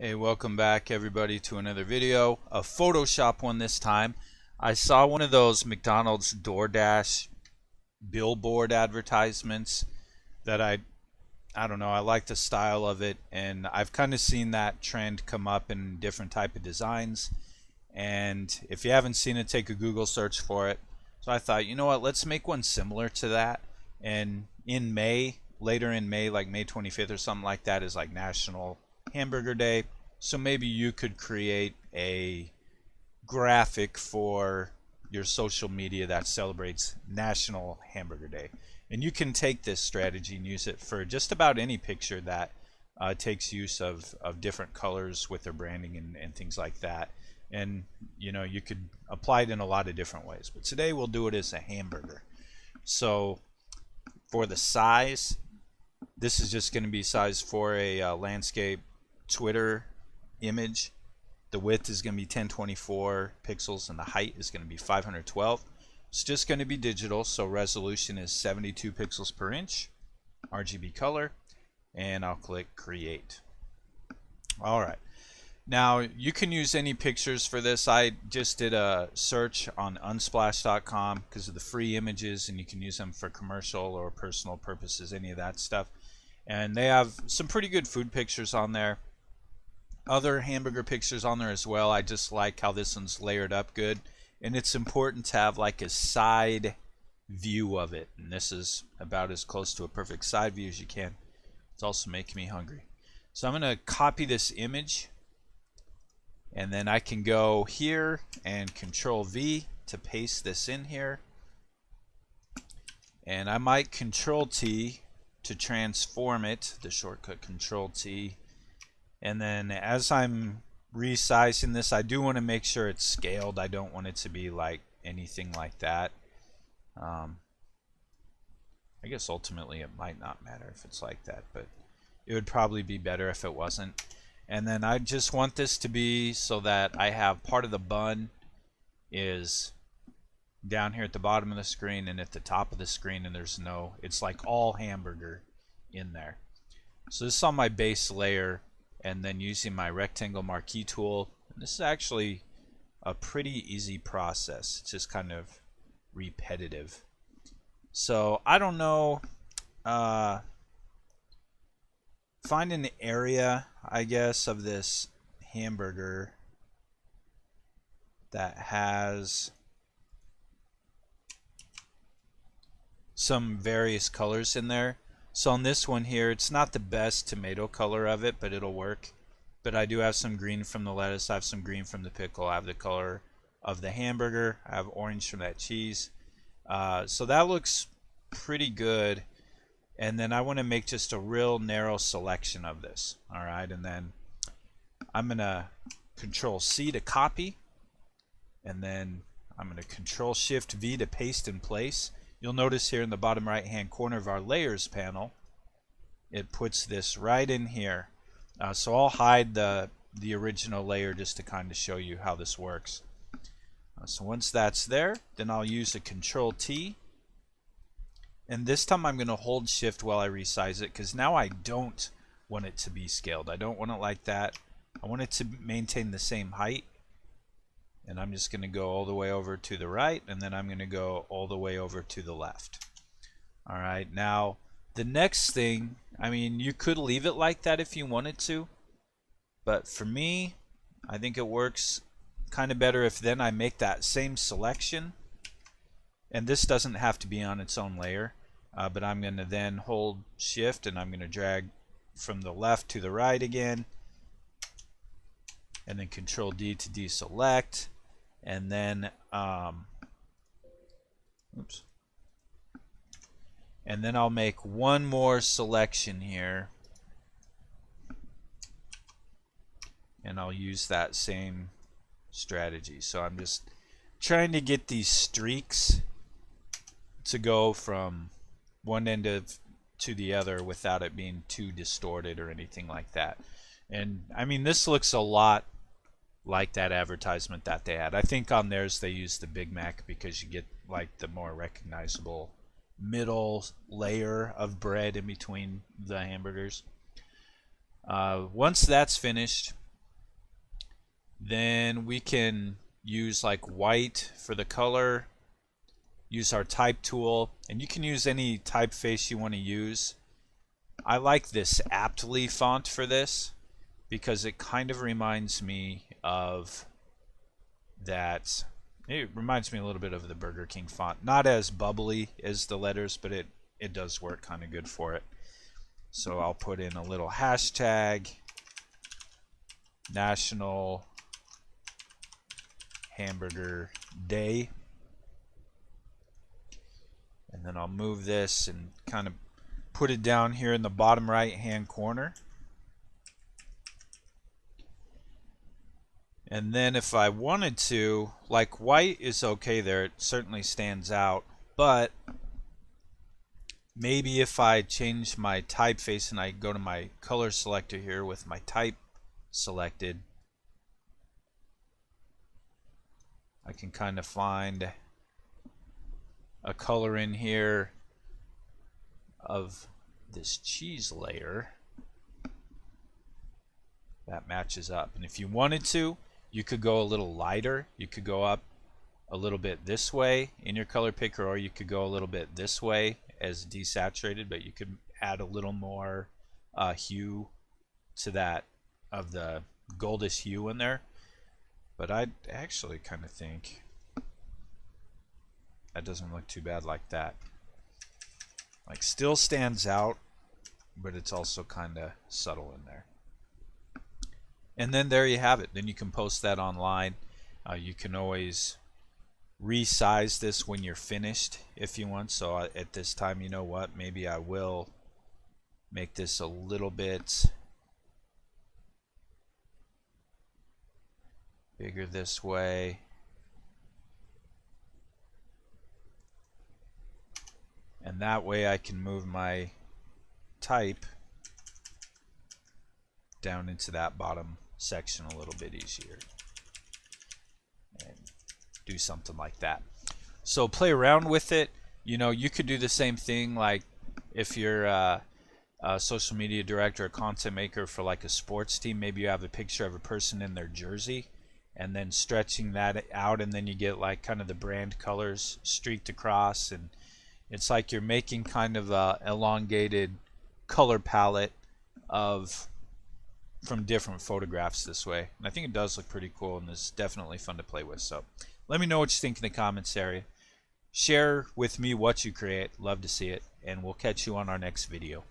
Hey, welcome back everybody to another video, a Photoshop one this time. I saw one of those McDonald's DoorDash billboard advertisements that I don't know, I like the style of it, and I've kind of seen that trend come up in different type of designs. And if you haven't seen it, take a Google search for it. So I thought, you know what, let's make one similar to that. And in May, later in May, like May 25th or something like that, is like National Hamburger Day. So maybe you could create a graphic for your social media that celebrates National Hamburger Day. And you can take this strategy and use it for just about any picture that takes use of different colors with their branding and things like that. And you know, you could apply it in a lot of different ways. But today we'll do it as a hamburger. So for the size, this is just going to be size for a landscape Twitter image. The width is going to be 1024 pixels and the height is going to be 512. It's just going to be digital, so resolution is 72 pixels per inch, RGB color, and I'll click create. Alright, now you can use any pictures for this. I just did a search on unsplash.com because of the free images, and you can use them for commercial or personal purposes, any of that stuff. And they have some pretty good food pictures on there. Other hamburger pictures on there as well. I just like how this one's layered up good, and it's important to have like a side view of it, and this is about as close to a perfect side view as you can. It's also making me hungry, so I'm gonna copy this image, and then I can go here and Control V to paste this in here, and I might Control T to transform it, the shortcut Control T. And then as I'm resizing this, I do want to make sure it's scaled. I don't want it to be like anything like that. I guess ultimately it might not matter if it's like that, but it would probably be better if it wasn't. And then I just want this to be so that I have part of the bun is down here at the bottom of the screen and at the top of the screen, and there's no, it's like all hamburger in there. So this is on my base layer, and then using my rectangle marquee tool. And this is actually a pretty easy process. It's just kind of repetitive. So I don't know, find an area, I guess, of this hamburger that has some various colors in there. So on this one here, it's not the best tomato color of it, but it'll work. But I do have some green from the lettuce, I have some green from the pickle, I have the color of the hamburger, I have orange from that cheese. So that looks pretty good. And then I want to make just a real narrow selection of this. Alright, and then I'm going to Control C to copy. And then I'm going to Control Shift V to paste in place. You'll notice here in the bottom right hand corner of our layers panel, it puts this right in here. So I'll hide the original layer just to kind of show you how this works. So once that's there, then I'll use a Control T, and this time I'm going to hold Shift while I resize it, because now I don't want it to be scaled. I don't want it like that. I want it to maintain the same height. And I'm just going to go all the way over to the right, and then I'm going to go all the way over to the left. Alright, now the next thing, I mean, you could leave it like that if you wanted to, but for me, I think it works kind of better if then I make that same selection, and this doesn't have to be on its own layer, but I'm going to then hold Shift and I'm going to drag from the left to the right again, and then Control D to deselect, and then oops, and then I'll make one more selection here, and I'll use that same strategy. So I'm just trying to get these streaks to go from one end to the other without it being too distorted or anything like that. And I mean, this looks a lot like that advertisement that they had. I think on theirs they used the Big Mac because you get like the more recognizable middle layer of bread in between the hamburgers. Once that's finished, Then we can use like white for the color, use our type tool, and you can use any typeface you want to use. I like this aptly font for this because it kind of reminds me of that. It reminds me a little bit of the Burger King font. Not as bubbly as the letters, but it does work kind of good for it. So I'll put in a little hashtag, National Hamburger Day. And then I'll move this and kind of put it down here in the bottom right hand corner. And then if I wanted to, like white is okay there, it certainly stands out, but maybe if I change my typeface and I go to my color selector here with my type selected, I can kind of find a color in here of this cheese layer that matches up. And if you wanted to, you could go a little lighter. You could go up a little bit this way in your color picker, or you could go a little bit this way as desaturated, but you could add a little more hue to that, of the goldish hue in there. But I actually kind of think that doesn't look too bad like that. Like, still stands out, but it's also kind of subtle in there. And then there you have it. Then you can post that online. You can always resize this when you're finished if you want. So at this time, you know what, maybe I will make this a little bit bigger this way. And that way I can move my type down into that bottom section a little bit easier. And do something like that. So play around with it. You know, you could do the same thing, like if you're a social media director or content maker for like a sports team, maybe you have a picture of a person in their jersey and then stretching that out, and then you get like kind of the brand colors streaked across, and it's like you're making kind of a elongated color palette from different photographs this way. And I think it does look pretty cool, and it's definitely fun to play with. So let me know what you think in the comments area. Share with me what you create. Love to see it, and we'll catch you on our next video.